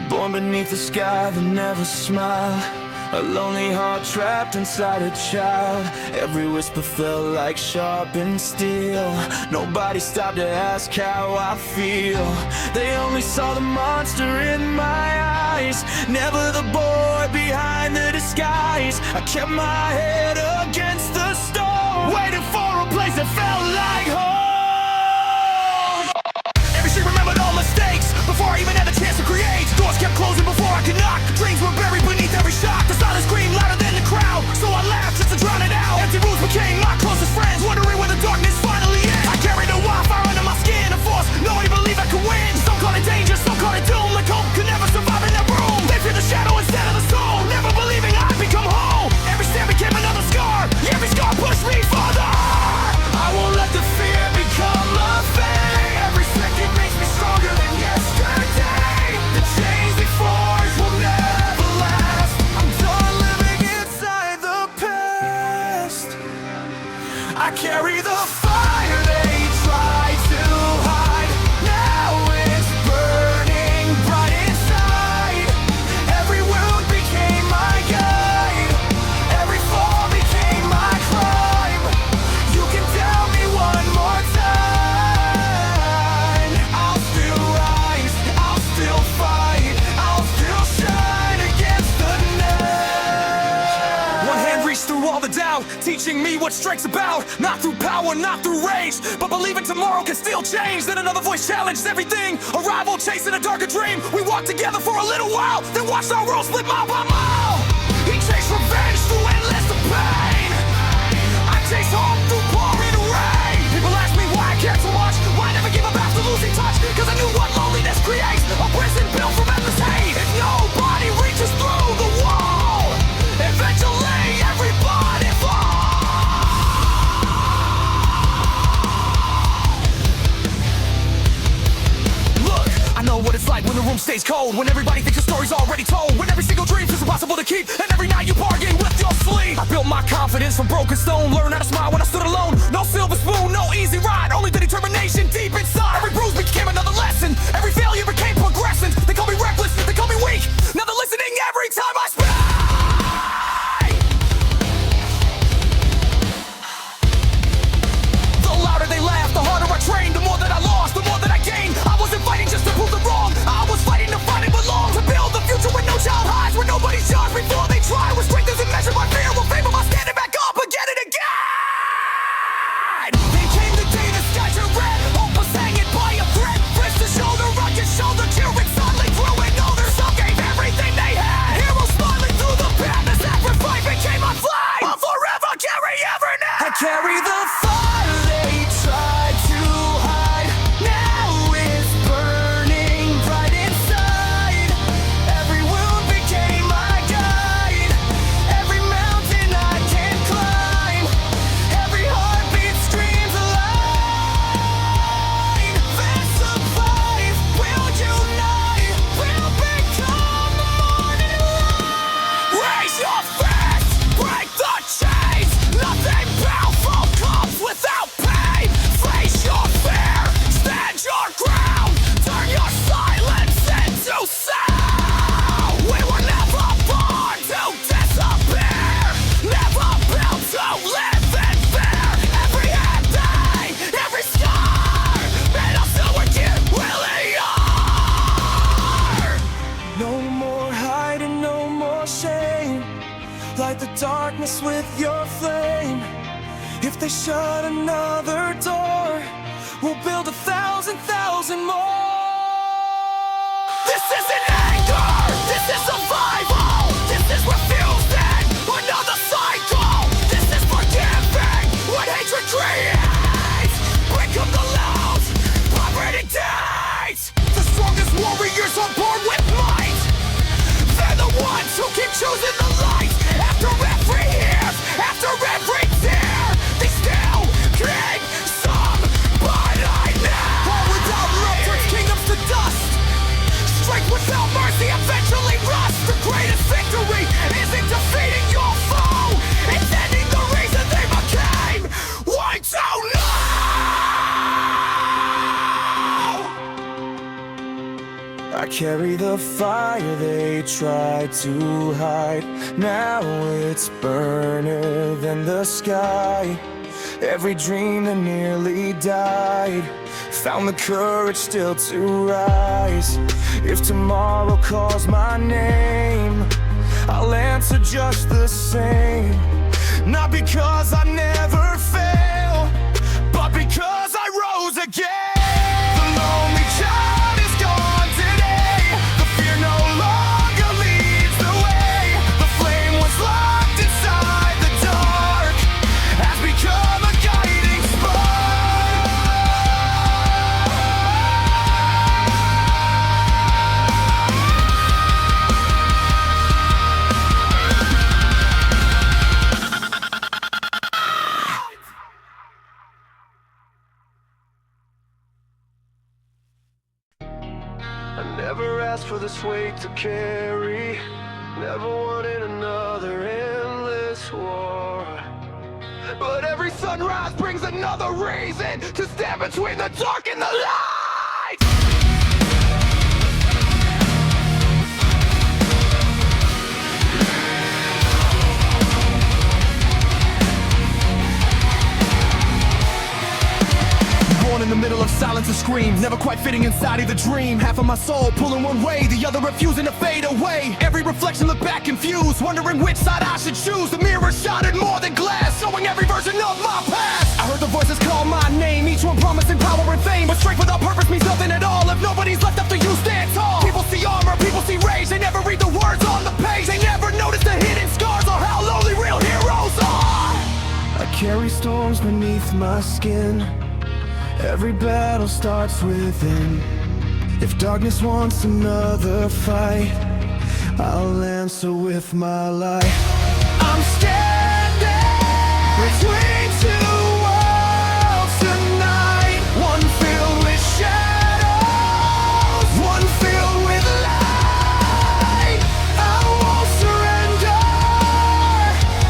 Born beneath a sky that never smiled, a lonely heart trapped inside a child. Every whisper felt like sharpened steel. Nobody stopped to ask how I feel. They only saw the monster in my eyes, never the boy behind the disguise. I kept my head against the storm, waiting for a place that felt like home. Every street remembered all mistakes before I even had the chance to create. Doors kept closing before I could knock. Dreams were buried beneath every shock. The silence screamed louder than the crowd, so I laughed just to drown it out. Empty rooms became my closest friends, wondering where the darkness finally ends. I carried a wildfire under my skin, a force nobody believed I could win. Some called it danger, some called it doom. Like hope could never survive in that room. They feared the shadow instead of the soul, never believing I'd become whole. Every step became another scar, every scar pushed me farther. I won't let the fear become a fate. Every second makes me stronger than yesterday. The chains they forge will never last. I'm done living inside the past. I carry the fire they tried to hide. Now it's burning bright inside. Every wound became my guide. Every fall became my crime. You can tell me one more time. I'll still rise, I'll still fight, I'll still shine against the night. One hand reached through all the doubt, teaching me what strength's about. Not through power, not through rage, but believing tomorrow can still change. Then another voice challenged everything. A rival chasing a darker dream. We walked together for a little while, then watched our world split mile by mile. He chased revenge through endless pain. I chased hope through pouring rain. People ask me why I care so much, why I never give up after losing touch. Cause I knew what loneliness creates, a prison built from endless hate. If nobody reaches through the wall, eventually everybody falls. Look, I know what it's like when the room stays cold, when everybody thinks the story's already told, when every single dream feels impossible to keep, and every night you bargain with your sleep. I built my confidence from broken stone, learned how to smile when I stood alone. No silver spoon, no easy ride, only the determination deep inside. Every bruise became another lesson, every failure became progression. They call me reckless, they call me weak, now they're listening every time I speak. The louder they laugh, the harder I trained. The more that I lost, the more that I gained. I wasn't fighting just to prove them wrong, I was fighting to find it belong. To build the future with no child highs, where nobody's judged before they try. With strength isn't measured by fear, will favor by standing back up again and again. Then came the day the skies are red, hope was hanging by a thread. Wrist to shoulder, rugged shoulder, cheering suddenly through it. No, their some gave everything they had. Heroes smiling through the pain, the sacrifice became my flame. I'll forever carry every name. I carry the fire they tried to hide. Now it's burning bright inside. Every wound became my guide. Every mountain I can climb. Every heartbeat screams alive. Then survive, we'll unite, we'll become the morning light. Raise your fist, break the chains. Nothing powerful comes without pain. Face your fear, stand your ground. Turn your silence into sound. We were never born to disappear, never built to live in fear. Every ending, every scar made us who we really are. No more hiding, no more shame. Light the darkness with your flame. If they shut another door, we'll build 1,000 more. This isn't anger, this is survival. This is refusing another cycle. This is forgiving what hatred creates. Break up the loud, poverty days. The strongest warriors are born with might. They're the ones who keep choosing the light. After every year, after every tear, they still keep somebody now. All without love turns kingdoms to dust. Strength without mercy eventually rusts. The greatest victory isn't defeating your foe, it's ending the reason they became. Why don't know? I carry the fire they tried to hide. Now it's burner than the sky. Every dream that nearly died found the courage still to rise. If tomorrow calls my name, I'll answer just the same. Not because I never fail, but because I rose again. The lonely child is gone today. The fear no longer leads the way. The flame was locked inside the dark has become a guiding spark. I never asked for this weight to carry. Never wanted another endless war. But every sunrise brings another reason to stand between the dark and the light. Born in the middle of silence, a scream, never quite fitting inside of the dream. Half of my soul pulling one way, the other refusing to fade away. Every reflection looked back confused, wondering which side I should choose. The mirror shattered more than glass, showing every version of my past. I heard the voices call my name, each one promising power and fame. But strength without purpose means nothing at all if nobody's left after you stand tall. People see armor, people see rage, they never read the words on the page. They never notice the hidden scars or how lonely real heroes are. I carry storms beneath my skin. Every battle starts within. If darkness wants another fight, I'll answer with my light. I'm standing between two worlds tonight. One filled with shadows, one filled with light. I won't surrender,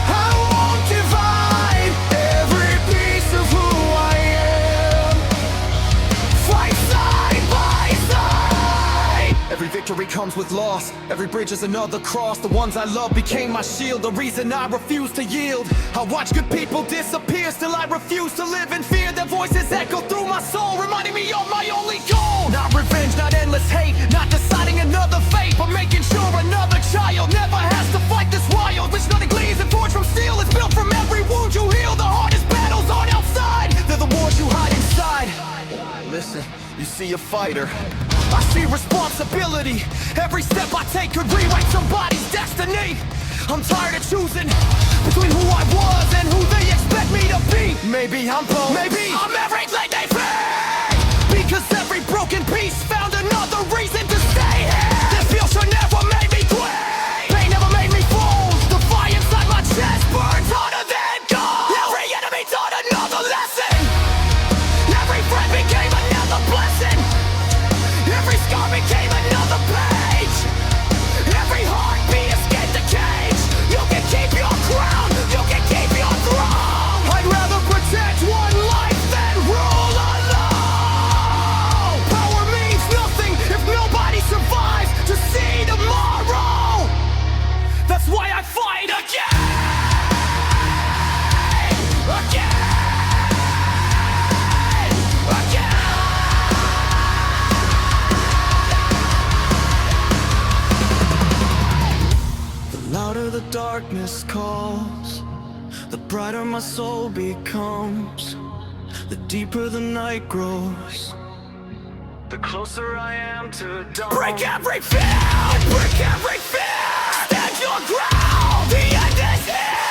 I won't divide. Every piece of who I am, fight side by side. Every victory comes with loss, every bridge is another cross. The ones I love became my shield, the reason I refuse to yield. I watch good people disappear, still I refuse to live in fear. Their voices echo through my soul, reminding me of my only goal. Not revenge, not endless hate, not deciding another fate, but making sure another child never has to fight this wild. Which nothing gleams and forged from steel is built from every wound you heal. The hardest battles aren't outside, they're the wars you hide inside. Listen, you see a fighter, I see responsibility. Every step I take could rewrite somebody's destiny. I'm tired of choosing between who I was and who they expect me to be. Maybe I'm both, maybe I'm everything they fear. Because every broken piece found another reason to stay here. This feel should never made me quit. Pain never made me fold. The fire inside my chest burns harder than gold. Every enemy taught another lesson. Every friend became another blessing. Every scar became another page. Every heartbeat escaped the cage. You can keep your crown, you can keep your throne. I'd rather protect one life than rule alone. Power means nothing if nobody survives to see tomorrow. That's why I fight again. Again. Again. The louder the darkness calls, the brighter my soul becomes. The deeper the night grows, the closer I am to dawn. Break every fear! Break every fear! Stand your ground! The end is here!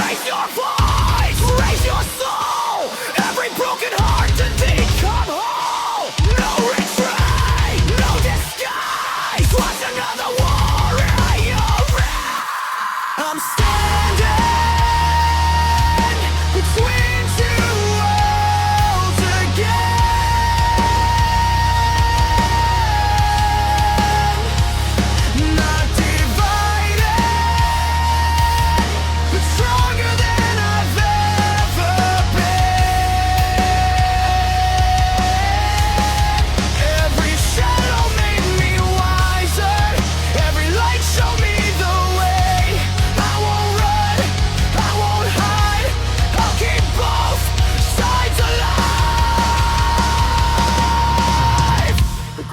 Raise your voice! Raise your soul! Every broken heart to become whole! No retreat! No disguise! Watch another warrior! I'm standing between two worlds again. Not divided, but stronger than I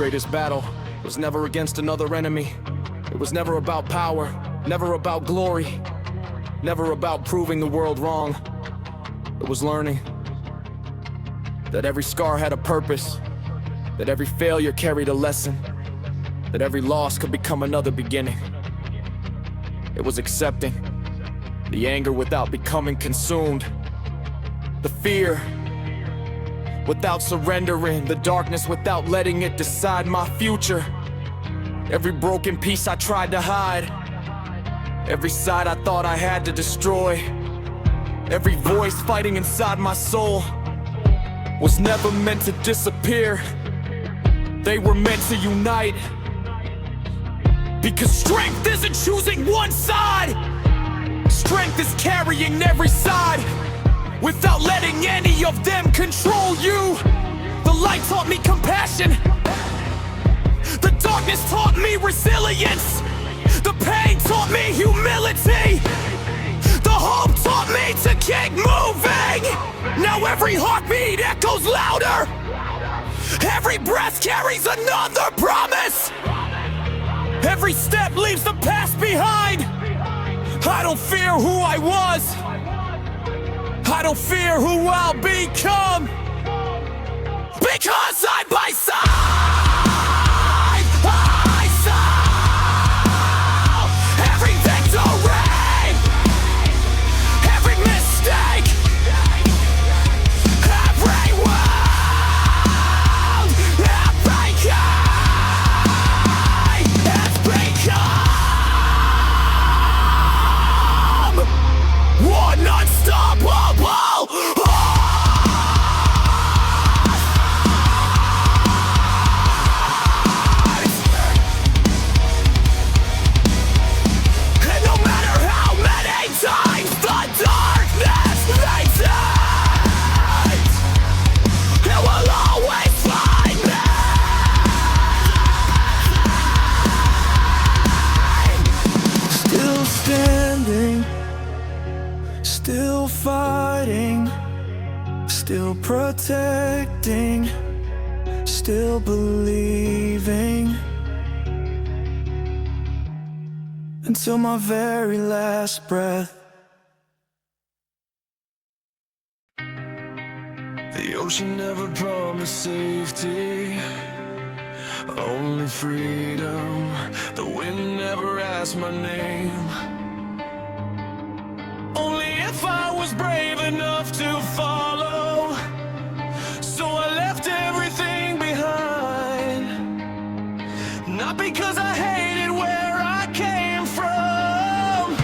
greatest battle was never against another enemy. It was never about power, never about glory, never about proving the world wrong. It was learning that every scar had a purpose, that every failure carried a lesson, that every loss could become another beginning. It was accepting the anger without becoming consumed, the fear without surrendering, the darkness without letting it decide my future. Every broken piece I tried to hide, every side I thought I had to destroy, every voice fighting inside my soul was never meant to disappear. They were meant to unite. Because strength isn't choosing one side. Strength is carrying every side without letting any of them control you. The light taught me compassion. The darkness taught me resilience. The pain taught me humility. The hope taught me to keep moving. Now every heartbeat echoes louder. Every breath carries another promise. Every step leaves the past behind. I don't fear who I was. I don't fear who I'll become. Because side by side, I saw every victory, every mistake, every wound, every guy has become one unstoppable. Still fighting, still protecting, still believing, until my very last breath. The ocean never promised safety, only freedom. The wind never asked my name. Only if I was brave enough to follow. So I left everything behind. Not because I hated where I came from,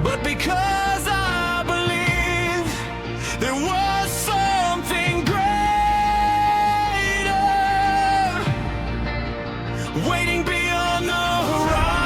but because I believed there was something greater waiting beyond the horizon.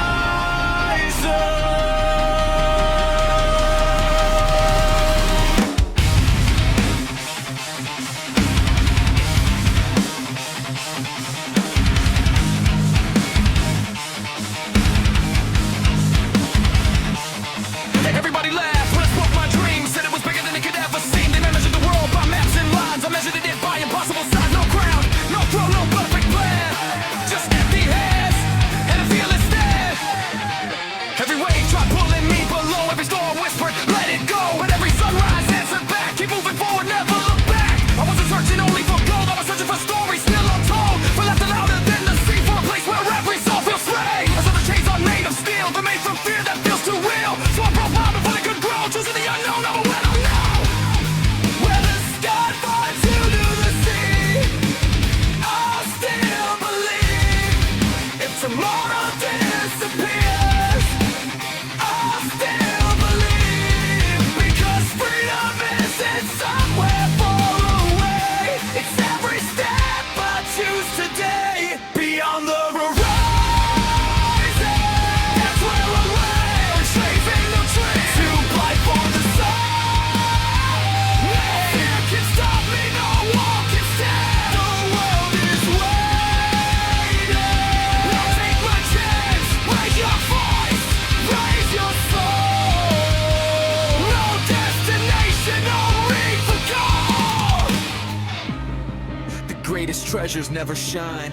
treasures never shine.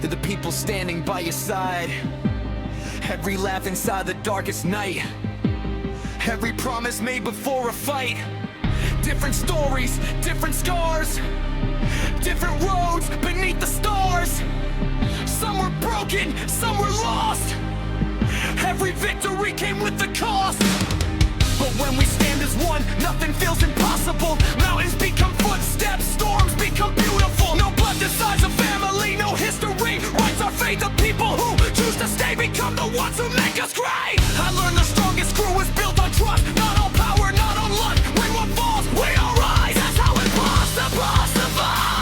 They're the people standing by your side. Every laugh inside the darkest night. Every promise made before a fight. Different stories, different scars. Different roads beneath the stars. Some were broken, some were lost. Every victory came with the cost. But when we stand as one, nothing feels impossible. Mountains become footsteps, storms become beautiful. No blood decides a family, no history writes our fate. The people who choose to stay become the ones who make us great. I learned the strongest crew is built on trust. Not on power, not on luck. When one falls, we all rise. That's how impossible survives.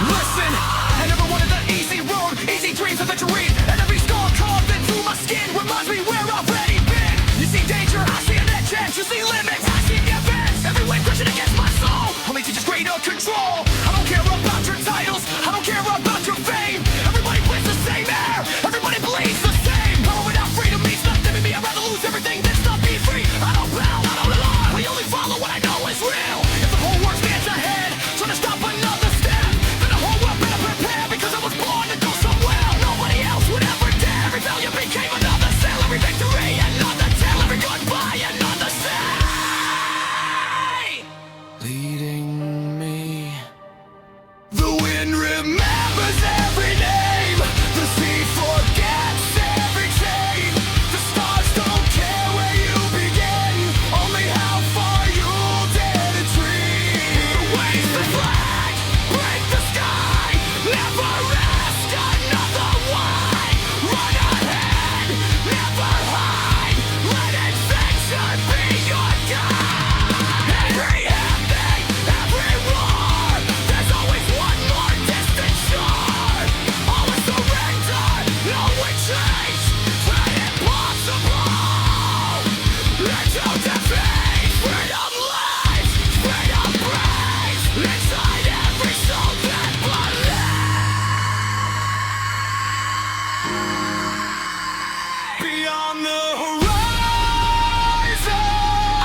Listen, I never wanted the easy road, easy dreams of victory. And every scar carved into my skin reminds me where I've already been. You see danger, I see an edge, and you see limits, I see the events. Every wave crashing against my soul only teaches greater control. I don't care about your titles, I don't care about your fame. Everybody breathes the same air, everybody bleeds the same. Power without freedom means nothing to me. I'd rather lose everything than stop being free. I don't bow, I don't lie, we only follow what I know is real. If the whole world stands ahead, trying to stop another step, then the whole world better prepare, because I was born to go somewhere nobody else would ever dare. Every failure became another cell, every victory another tale, every goodbye another say. Leading me. The wind remembers every name. The sea forgets every chain. The stars don't care where you begin, only how far you'll dare to dream. The waves that flag break the sky, never ask another why. Run ahead, never hide, let adventure be your guide. Every ending, every war, there's always one more distant shore. Always surrender, no retreat, play impossible. Into defeat, freedom lies, freedom breathes inside every soul that believes. Beyond the horizon,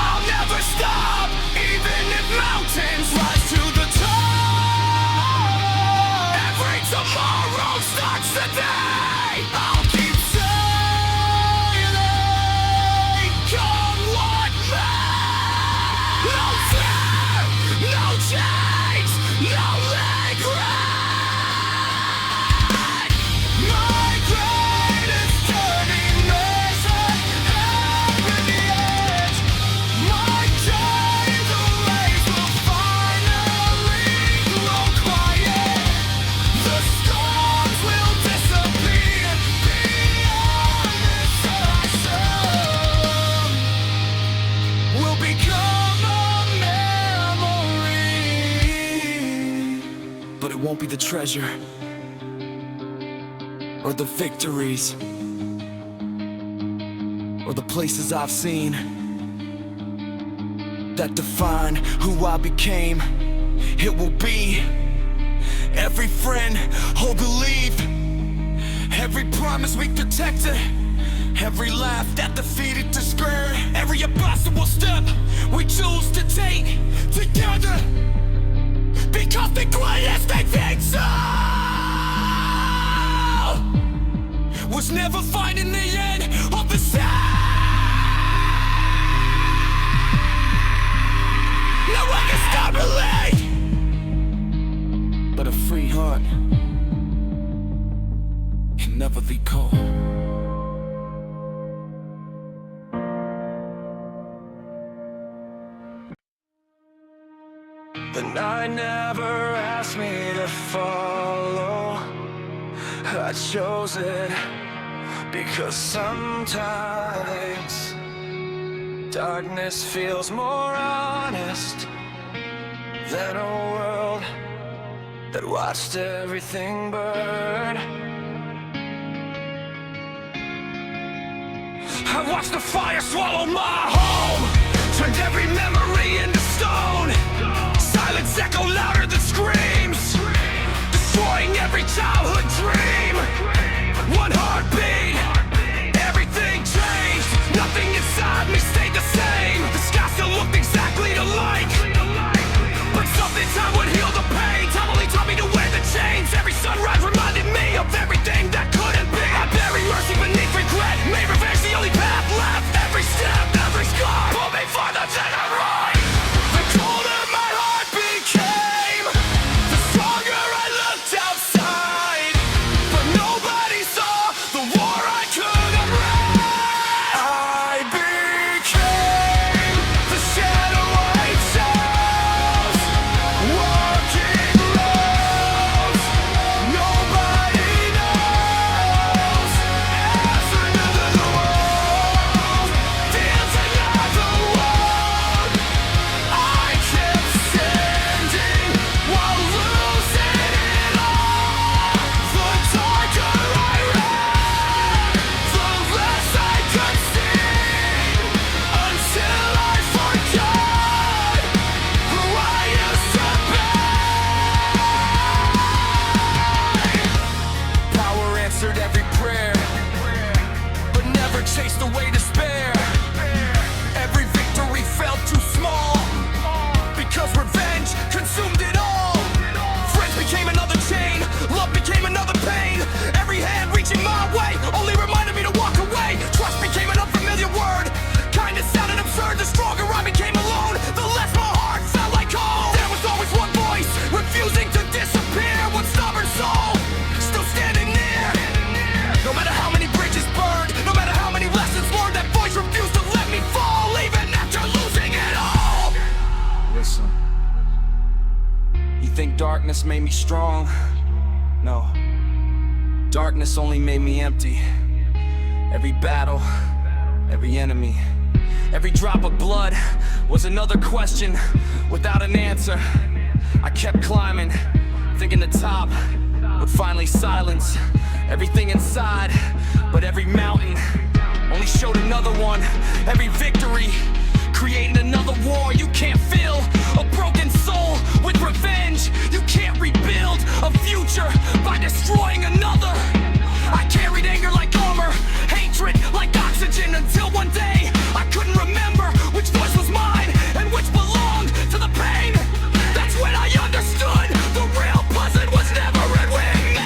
I'll never stop, even if mountains rise to the top. Every tomorrow starts today. I'll keep sailing, come what may. No fear, no change, no regret. My greatest turning measure, in the edge. My chains of waves will finally grow quiet. The storms will disappear beyond this horizon. Will become a memory. But it won't be the treasure or the victories or the places I've seen that define who I became. It will be every friend who believed, every promise we protected, every laugh that defeated despair, every impossible step we choose to take together, because the greatest thing was never finding the end of the sound. No one can stop me, but a free heart can never be cold. The night never asked me to follow. I chose it because sometimes darkness feels more honest than a world that watched everything burn. I watched the fire swallow my home, turned every memory into stone. Silence echo louder than screams, destroying every childhood dream. One heartbeat, everything changed. Nothing inside me stayed the same. The sky still looked exactly alike. think darkness made me strong? No. Darkness only made me empty. Every battle, every enemy, every drop of blood was another question without an answer. I kept climbing, thinking the top would finally silence everything inside. But every mountain only showed another one. Every victory created another war. You can't fill a broken soul with revenge. You can't rebuild a future by destroying another. I carried anger like armor, hatred like oxygen, until one day I couldn't remember which voice was mine and which belonged to the pain. That's when I understood the real pleasant was never in with me.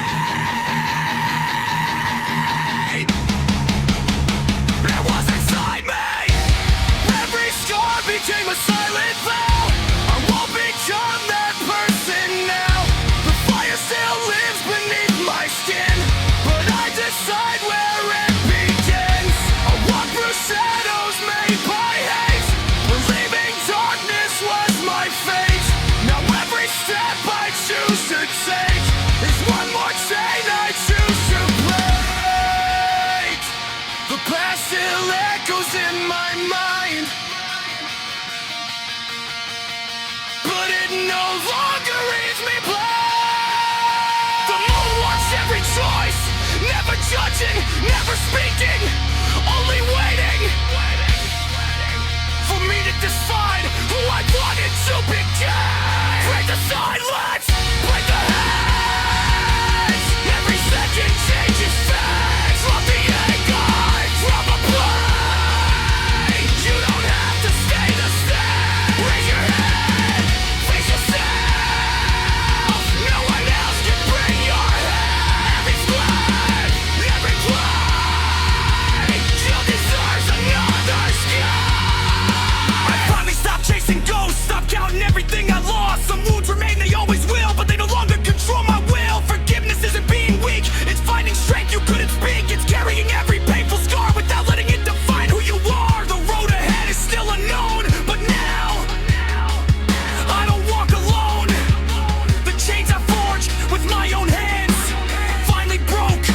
It was inside me. Every scar became a silent vow. I won't become that person now. The fire still lives beneath my skin, but I decide where it begins. I walk through shadows made by hate, believing darkness was my fate. Now every step I choose to take is one more chain I choose to break. The past still echoes in my mind, but it no longer leaves me blind. The moon watched every choice, never judging, never speaking, only waiting for me to decide who I wanted to become. Break the silence, break the hands. Every second changes fast. Drop the anger, drop a plane. You don't have to stay the same. Raise your head, face yourself. No one else can bring your head. Every squad, every climb, you deserve another sky. I finally stopped chasing ghosts, stopped counting everything I lost. Some wounds remain, they always will, but they no longer control my will. Forgiveness isn't being weak, it's finding strength you couldn't speak. It's carrying every painful scar without letting it define who you are. The road ahead is still unknown, but now I don't walk alone. The chains I forged with my own hands finally broke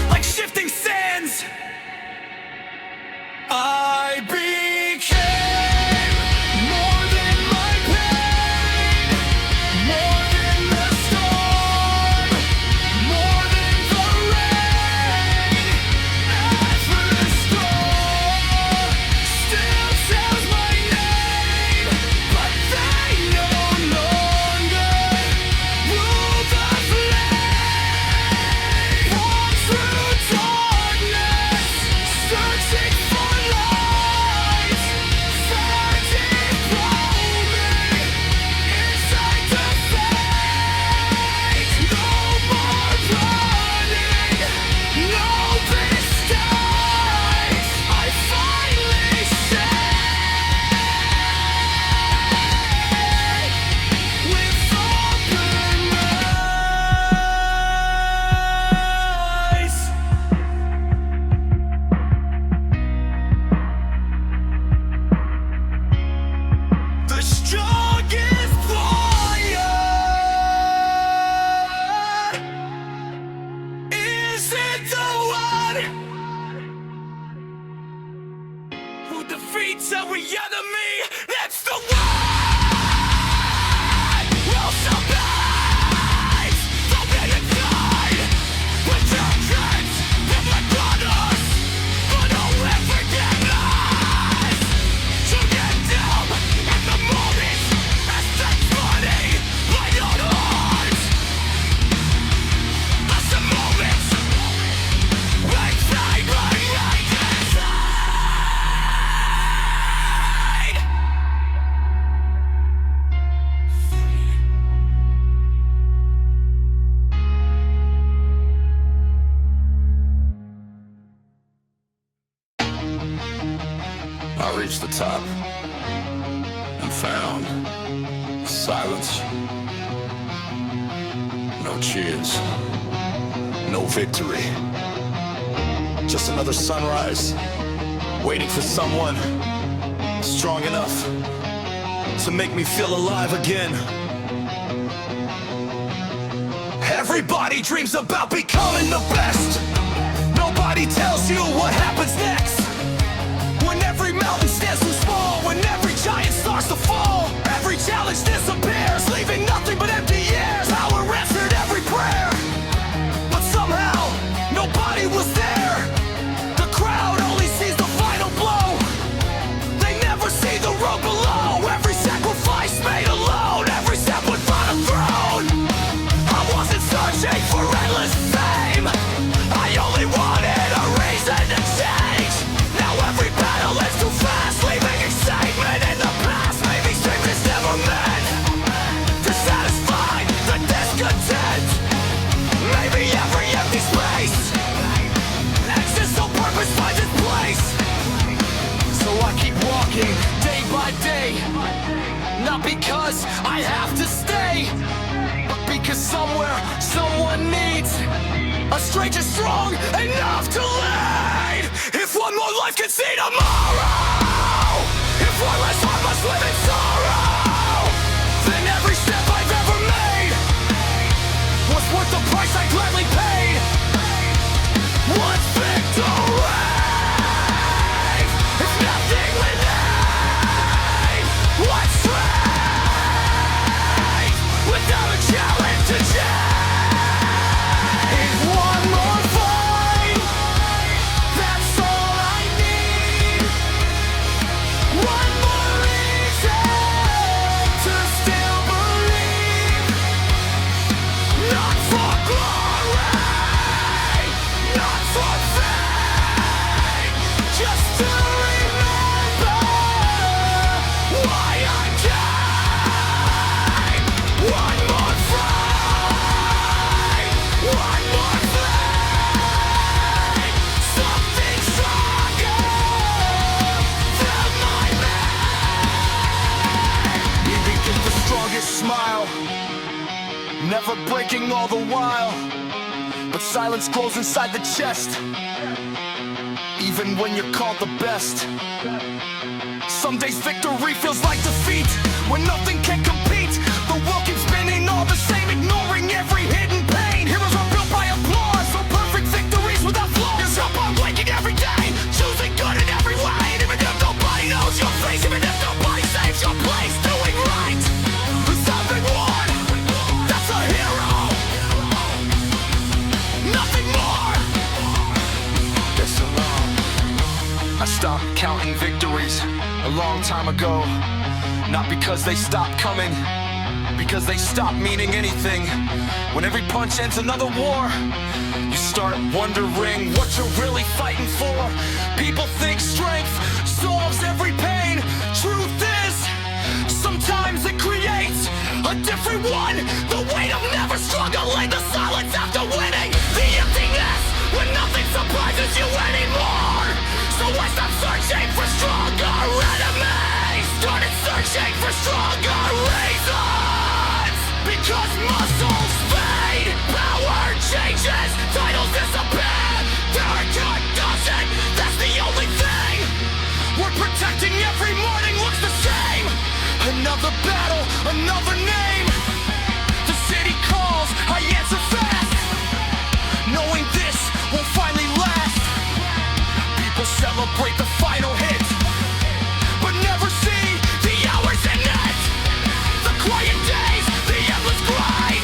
like shifting sands. I became more than my pain, more than the storm, more than the rain. As for the storm, still tells my name, but they no longer rule the flame. Walk through darkness, searching for light, searching for me inside the fate. No more running, no disguise. I finally say with open eyes. The strongest warrior isn't the one who defeats every enemy. That's the one who'll survive. They'll be inside with your kids, with my brothers, but I'll never get lost. To get down at the moment as takes money by your heart. As the moments when they run like inside. I reached the top and found silence. No cheers, no victory. Just another sunrise, waiting for someone strong enough to make me feel alive again. Everybody dreams about becoming the best. Nobody tells you what happens next. When every mountain stands too small, when every giant starts to fall, every challenge disappears, leaving nothing but empty years. Power answered every prayer, but somehow nobody was there. The crowd only sees the final blow. They never see the road below. Every sacrifice made alone, every step would find a throne. I wasn't searching for endless fame, I only wanted a reason to change. Now every battle is too fast, leaving excitement in the past. Maybe strength is never meant to satisfy the discontent. Maybe every empty space exists so purpose finds its place. So I keep walking day by day, not because I have to stay, but because somewhere someone needs a stranger strong enough to lead. If one more life can see tomorrow, if one less heart must live in sorrow, then every step I've ever made was worth the price I gladly paid. What's victory if nothing remains? What's strength without a challenge to change? One more fight, that's all I need. One more reason to still believe. Not for glory, not for fame, just to remember why I came. One more fight, one more flame, something stronger than my man. Even get the strongest smile, never breaking all the while, but silence grows inside the chest, even when you're called the best. Some days victory feels like defeat, when nothing can compete. The world keeps spinning all the same, ignoring every hidden pain. Heroes are built by applause, so perfect victories without flaws. There's hope I'm waking every day, choosing good in every way. And even if nobody knows your face, even if nobody saves your place, doing right is something won. That's a hero, nothing more. This alone. I stopped counting victories a long time ago, not because they stopped coming, because they stopped meaning anything. When every punch ends another war, you start wondering what you're really fighting for. People think strength solves every pain. Truth is, sometimes it creates a different one. The weight of never struggling, the silence after winning, the emptiness when nothing surprises you anymore. So I stopped searching for stronger enemies, started searching for stronger reasons. Because muscles fade, power changes, titles disappear, character doesn't. That's the only thing we're protecting. Every morning looks the same. Another battle, another name. The city calls, I answer fast, knowing this will finally last. People celebrate the final hit, but never see the hours in it. The quiet days, the endless grind.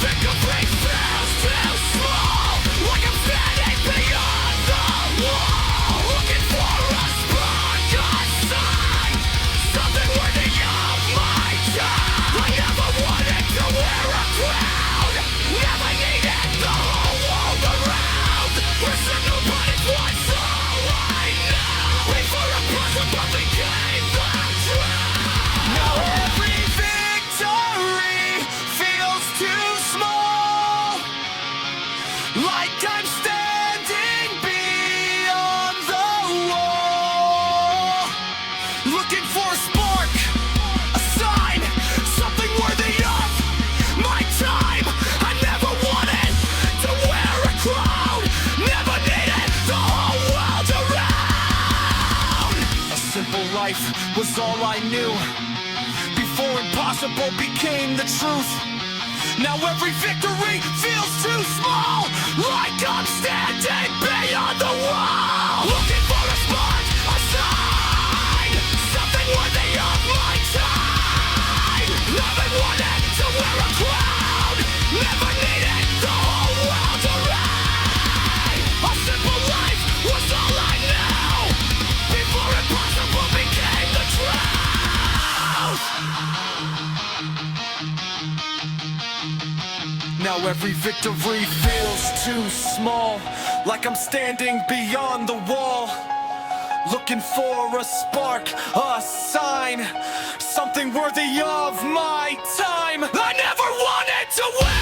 victory feels too small, like I'm standing beyond the wall, looking for a spark, a sign, something worthy of my time. I never wanted to wear a crown, never needed the whole world around. Person nobody's what's all I know. Wait for a possible became the truth. Now every victory feels too small, like I'm standing beyond the wall, looking for a spark, a sign, something worthy of my time. I never wanted to wear a crown, never needed the whole world around. A simple life was all I knew, before impossible became the truth. Now every victory feels too small, like I'm standing beyond the wall, looking for a spark, a sign, something worthy of my time. Never wanted to wear a crown, never needed the whole world around. A simple life was all I knew, before impossible became the truth. Now every victory feels too small, like I'm standing beyond the wall, looking for a spark, a sign, something worthy of my time. I never wanted to win.